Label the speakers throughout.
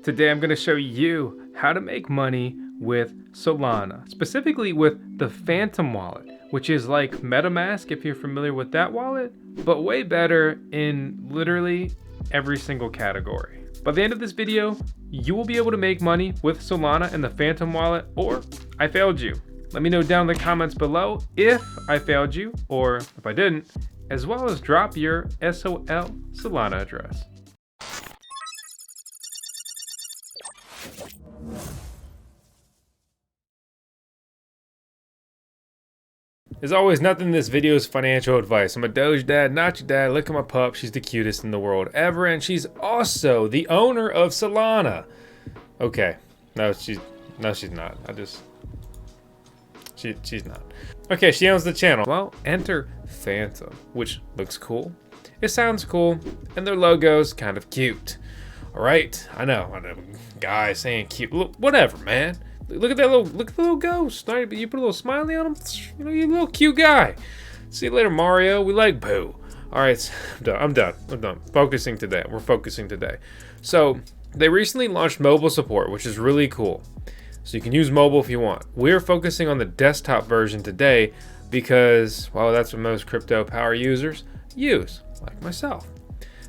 Speaker 1: Today I'm going to show you how to make money with Solana, specifically with the Phantom wallet, which is like Metamask if you're familiar with that wallet, but way better in literally every single category. By the end of this video, you will be able to make money with Solana and the Phantom wallet, or I failed you. Let me know down in the comments below if I failed you or if I didn't, as well as drop your SOL Solana address. As always, nothing in this video is financial advice. I'm a Doge dad, not your dad. Look at my pup. She's the cutest in the world ever, and she's also the owner of Solana. Okay. No, she's not. She's not. Okay, she owns the channel. Well, enter Phantom, which looks cool. It sounds cool, and their logo's kind of cute. All right, I know, guy saying cute. Look, whatever, man. Look at that little ghost. You put a little smiley on him. You know, you little cute guy. See you later, Mario. We like Boo. All right, I'm done. Focusing today. We're focusing today. So they recently launched mobile support, which is really cool. So you can use mobile if you want. We're focusing on the desktop version today because, well, that's what most crypto power users use, like myself.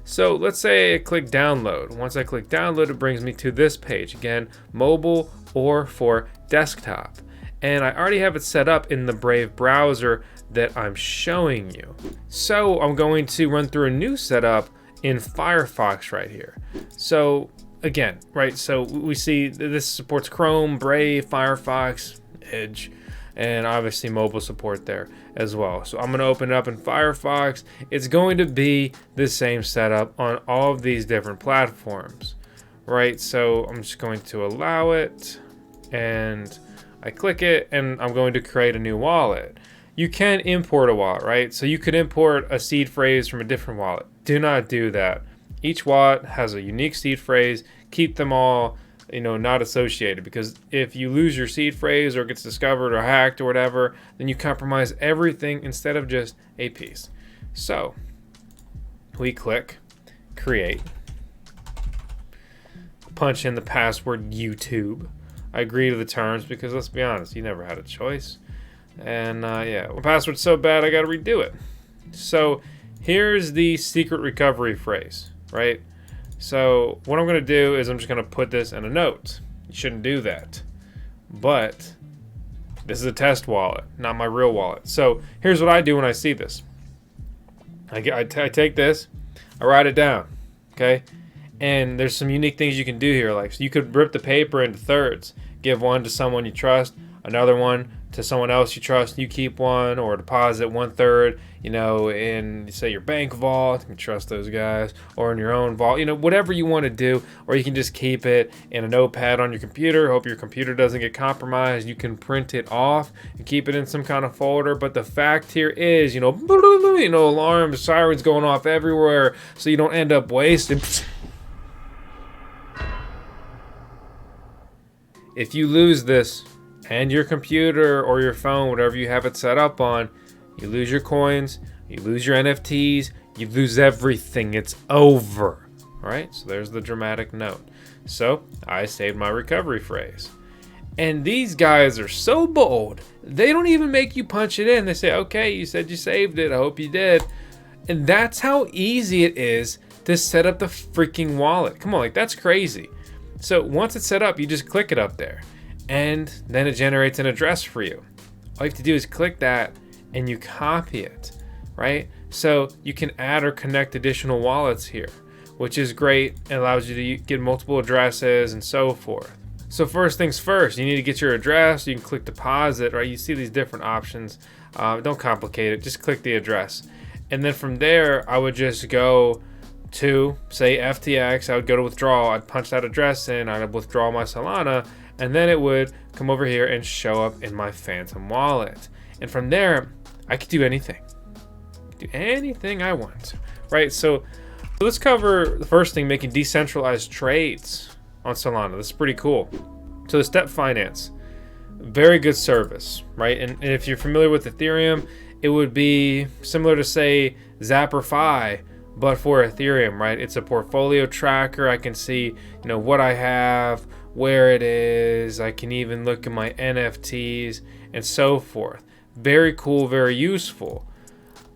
Speaker 1: So let's say I click download. Once I click download, it brings me to this page. Again, mobile or for desktop. And I already have it set up in the Brave browser that I'm showing you. So I'm going to run through a new setup in Firefox right here. So again, right, so we see this supports Chrome, Brave, Firefox, Edge, and obviously mobile support there as well. So I'm going to open it up in Firefox. It's going to be the same setup on all of these different platforms, right? So I'm just going to allow it, and I click it, and I'm going to create a new wallet. You can import a wallet, right? So you could import a seed phrase from a different wallet. Do not do that. Each wallet has a unique seed phrase. Keep them all, not associated, because if you lose your seed phrase or it gets discovered or hacked or whatever, then you compromise everything instead of just a piece. So we click create, punch in the password YouTube. I agree to the terms because let's be honest, you never had a choice. And yeah, my password's so bad I got to redo it. So here's the secret recovery phrase, right? So what I'm going to do is I'm just going to put this in a note. You shouldn't do that. But this is a test wallet, not my real wallet. So here's what I do when I see this. I take this, I write it down, okay? And there's some unique things you can do here. Like, so you could rip the paper into thirds. Give one to someone you trust, another one to someone else you trust, you keep one, or deposit 1/3, in, say, your bank vault. You can trust those guys, or in your own vault, whatever you want to do. Or you can just keep it in a notepad on your computer. Hope your computer doesn't get compromised. You can print it off and keep it in some kind of folder. But the fact here is, alarms, sirens going off everywhere, so you don't end up wasting. If you lose this, and your computer or your phone, whatever you have it set up on, you lose your coins, you lose your NFTs, you lose everything. It's over. All right, so there's the dramatic note. So I saved my recovery phrase. And these guys are so bold, they don't even make you punch it in. They say, okay, you said you saved it. I hope you did. And that's how easy it is to set up the freaking wallet. Come on, that's crazy. So once it's set up, you just click it up there. And then it generates an address for you. All you have to do is click that and you copy it, right? So you can add or connect additional wallets here, which is great. It allows you to get multiple addresses and so forth. So first things first, you need to get your address. You can click deposit, right? You see these different options. Don't complicate it. Just click the address. And then from there, I would just go to, say, FTX. I would go to withdraw. I'd punch that address in. I'd withdraw my Solana. And then it would come over here and show up in my Phantom wallet. And from there, I could do anything. Do anything I want, right? So let's cover the first thing, making decentralized trades on Solana. This is pretty cool. So the step finance, very good service, right? And if you're familiar with Ethereum, it would be similar to, say, Zapper Fi, but for Ethereum, right? It's a portfolio tracker. I can see, you know, what I have, where it is. I can even look at my NFTs and so forth. Very cool, very useful.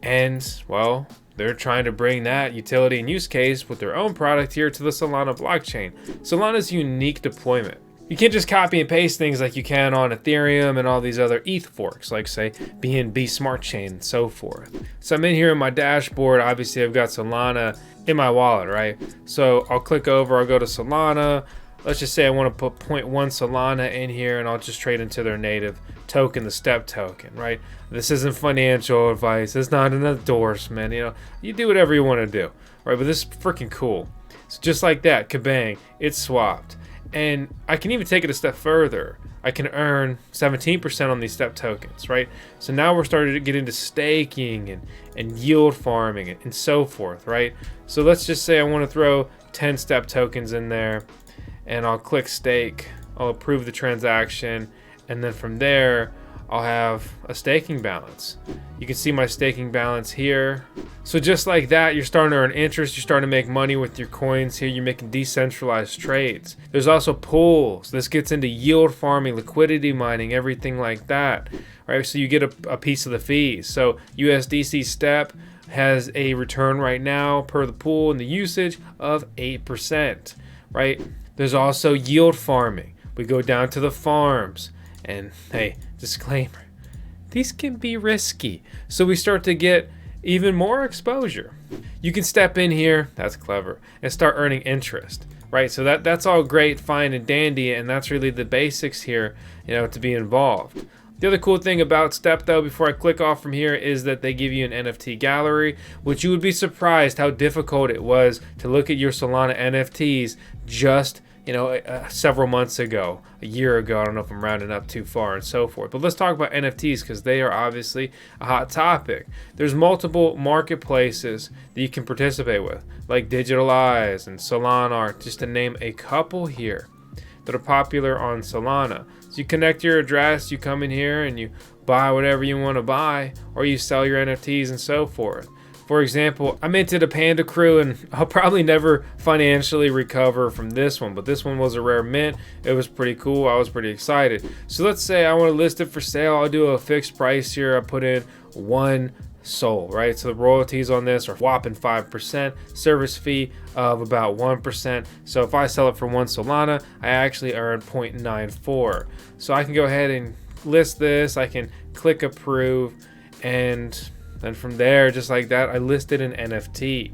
Speaker 1: And well, they're trying to bring that utility and use case with their own product here to the Solana blockchain. Solana's unique deployment. You can't just copy and paste things like you can on Ethereum and all these other ETH forks, like say BNB Smart Chain and so forth. So I'm in here in my dashboard. Obviously I've got Solana in my wallet, right? So I'll click over, I'll go to Solana. Let's just say I want to put 0.1 Solana in here, and I'll just trade into their native token, the step token, right? This isn't financial advice. It's not an endorsement. You know, you do whatever you want to do, right? But this is freaking cool. So just like that, kabang, it's swapped. And I can even take it a step further. I can earn 17% on these step tokens, right? So now we're starting to get into staking and yield farming and so forth, right? So let's just say I want to throw 10 step tokens in there, and I'll click stake. I'll approve the transaction, and then from there I'll have a staking balance. You can see my staking balance here. So just like that, you're starting to earn interest, you're starting to make money with your coins here, you're making decentralized trades. There's also pools. This gets into yield farming, liquidity mining, everything like that, right? So you get a piece of the fees. So USDC step has a return right now per the pool and the usage of 8%, right? There's also yield farming. We go down to the farms, and hey, disclaimer, these can be risky. So we start to get even more exposure. You can step in here, that's clever, and start earning interest, right? So that's all great, fine, and dandy, and that's really the basics here, you know, to be involved. The other cool thing about Step, though, before I click off from here, is that they give you an NFT gallery, which you would be surprised how difficult it was to look at your Solana NFTs just, you know, several months ago, a year ago. I don't know if I'm rounding up too far and so forth. But let's talk about NFTs, because they are obviously a hot topic. There's multiple marketplaces that you can participate with, like Digitalize and Solana Art, just to name a couple here that are popular on Solana. So you connect your address, you come in here and you buy whatever you want to buy, or you sell your NFTs and so forth. For example, I minted a Panda Crew, and I'll probably never financially recover from this one, but this one was a rare mint. It was pretty cool. I was pretty excited. So let's say I want to list it for sale. I'll do a fixed price here. I put in 1 SOL, right? So the royalties on this are whopping 5%, service fee of about 1%. So if I sell it for 1 Solana, I actually earn 0.94. So I can go ahead and list this. I can click approve, and then from there, just like that, I listed an NFT.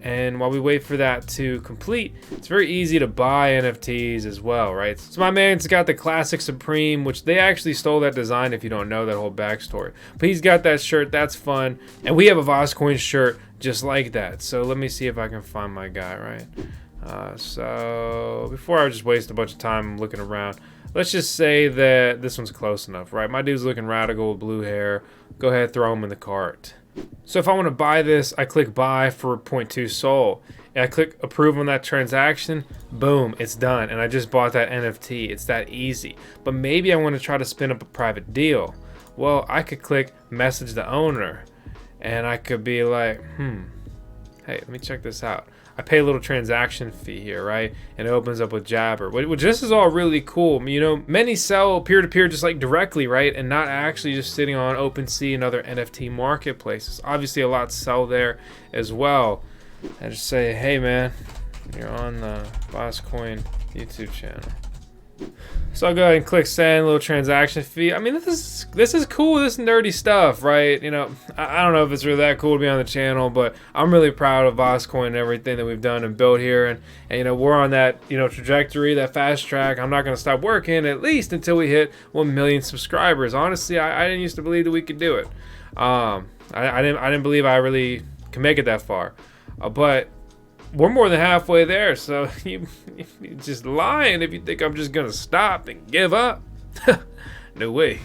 Speaker 1: And while we wait for that to complete, it's very easy to buy NFTs as well, right? So my man's got the Classic Supreme, which they actually stole that design if you don't know that whole backstory. But he's got that shirt, that's fun. And we have a VoskCoin shirt just like that. So let me see if I can find my guy, right? So before I just waste a bunch of time looking around, let's just say that this one's close enough, right? My dude's looking radical with blue hair. Go ahead, throw him in the cart. So if I want to buy this, I click buy for 0.2 SOL. And I click approve on that transaction. Boom, it's done. And I just bought that NFT. It's that easy. But maybe I want to try to spin up a private deal. Well, I could click message the owner. And I could be like, hey, let me check this out. I pay a little transaction fee here, right? And it opens up with Jabber, which this is all really cool. You know, many sell peer-to-peer just like directly, right? And not actually just sitting on OpenSea and other NFT marketplaces. Obviously, a lot sell there as well. I just say, hey, man, you're on the VoskCoin YouTube channel. So I'll go ahead and click send, little transaction fee. I mean, this is cool. This is nerdy stuff, right? You know, I don't know if it's really that cool to be on the channel, but I'm really proud of VoskCoin and everything that we've done and built here. And you know, we're on that, you know, trajectory, that fast track. I'm not going to stop working at least until we hit 1 million subscribers. Honestly, I didn't used to believe that we could do it. I didn't believe I really could make it that far. But we're more than halfway there, so you're just lying if you think I'm just gonna stop and give up. No way.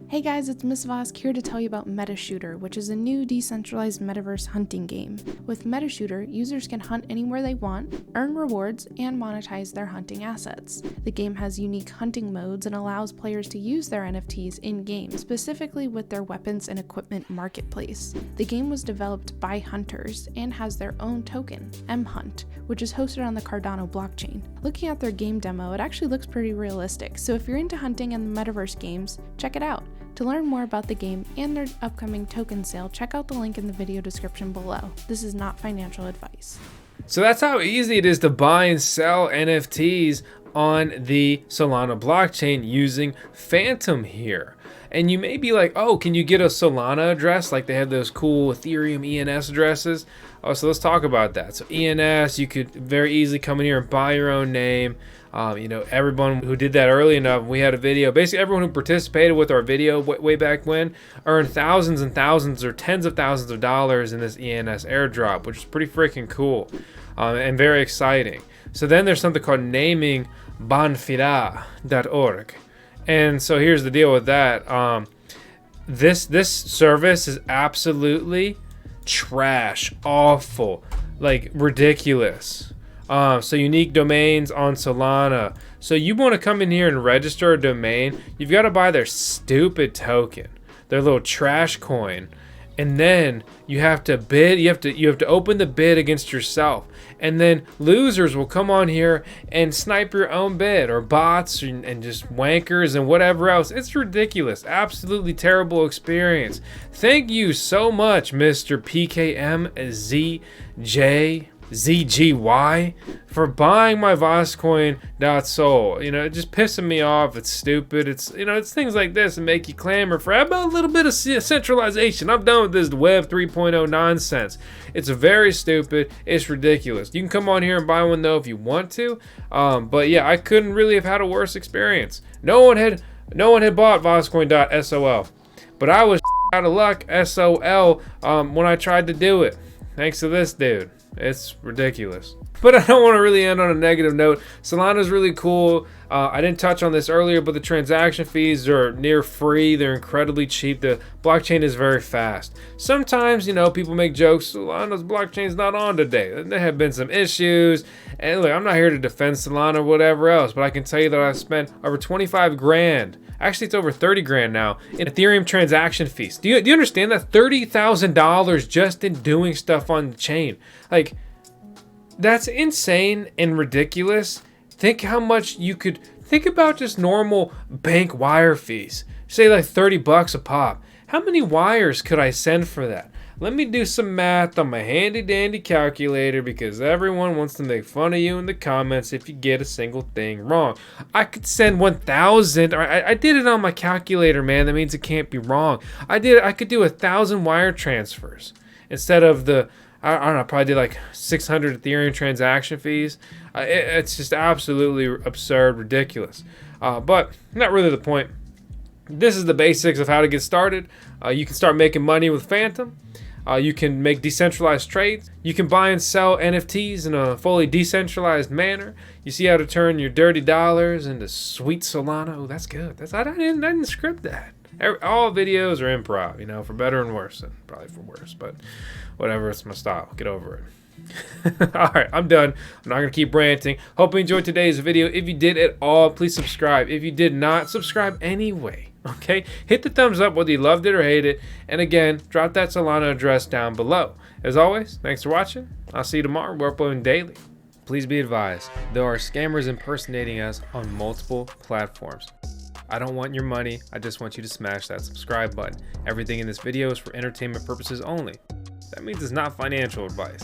Speaker 2: Hey guys, it's Miss Vosk here to tell you about Metashooter, which is a new decentralized metaverse hunting game. With Metashooter, users can hunt anywhere they want, earn rewards, and monetize their hunting assets. The game has unique hunting modes and allows players to use their NFTs in-game, specifically with their weapons and equipment marketplace. The game was developed by hunters and has their own token, mHunt, which is hosted on the Cardano blockchain. Looking at their game demo, it actually looks pretty realistic, so if you're into hunting and the metaverse games, check it out. To learn more about the game and their upcoming token sale, check out the link in the video description below. This is not financial advice.
Speaker 1: So that's how easy it is to buy and sell NFTs on the Solana blockchain using Phantom here. And you may be like, oh, can you get a Solana address? Like they have those cool Ethereum ENS addresses. Oh, so let's talk about that. So ENS, you could very easily come in here and buy your own name. Everyone who did that early enough, we had a video. Basically, everyone who participated with our video way back when earned thousands and thousands or tens of thousands of dollars in this ENS airdrop, which is pretty freaking cool and very exciting. So then there's something called namingbanfida.org. And so here's the deal with that. This service is absolutely trash, awful, like ridiculous. So unique domains on Solana. So you want to come in here and register a domain, you've got to buy their stupid token, their little trash coin, and then you have to bid. You have to open the bid against yourself, and then losers will come on here and snipe your own bid, or bots and just wankers and whatever else. It's ridiculous, absolutely terrible experience. Thank you so much, Mr. PKMZGY, for buying my VoskCoin.sol. It just pissing me off. It's stupid. It's things like this that make you clamor for about a little bit of centralization. I'm done with this Web 3.0 nonsense. It's very stupid. It's ridiculous. You can come on here and buy one though if you want to. But yeah, I couldn't really have had a worse experience. No one had bought VoskCoin.sol, but I was out of luck SOL when I tried to do it. Thanks to this dude. It's ridiculous. But I don't want to really end on a negative note. Solana's really cool. I didn't touch on this earlier, but the transaction fees are near free. They're incredibly cheap. The blockchain is very fast. Sometimes, people make jokes, Solana's blockchain's not on today. There have been some issues. And look, I'm not here to defend Solana or whatever else, but I can tell you that I spent over 25 grand. Actually, it's over 30 grand now in Ethereum transaction fees. Do you understand that? $30,000 just in doing stuff on the chain. Like, that's insane and ridiculous. Think how much you could think about just normal bank wire fees. Say like $30 a pop. How many wires could I send for that? Let me do some math on my handy dandy calculator, because everyone wants to make fun of you in the comments if you get a single thing wrong. I could send 1,000. I did it on my calculator, man. That means it can't be wrong. I could do 1,000 wire transfers instead of the, I don't know, probably did like 600 Ethereum transaction fees. It's just absolutely absurd, ridiculous. But not really the point. This is the basics of how to get started. You can start making money with Phantom. You can make decentralized trades. You can buy and sell NFTs in a fully decentralized manner. You see how to turn your dirty dollars into sweet Solana. Oh, that's good. I didn't script that. All videos are improv, for better and worse, and probably for worse, but whatever, it's my style. Get over it. All right, I'm done. I'm not going to keep ranting. Hope you enjoyed today's video. If you did at all, please subscribe. If you did not, subscribe anyway. Okay, hit the thumbs up whether you loved it or hated it. And again, drop that Solana address down below. As always, thanks for watching. I'll see you tomorrow. We're uploading daily. Please be advised, there are scammers impersonating us on multiple platforms. I don't want your money. I just want you to smash that subscribe button. Everything in this video is for entertainment purposes only. That means it's not financial advice.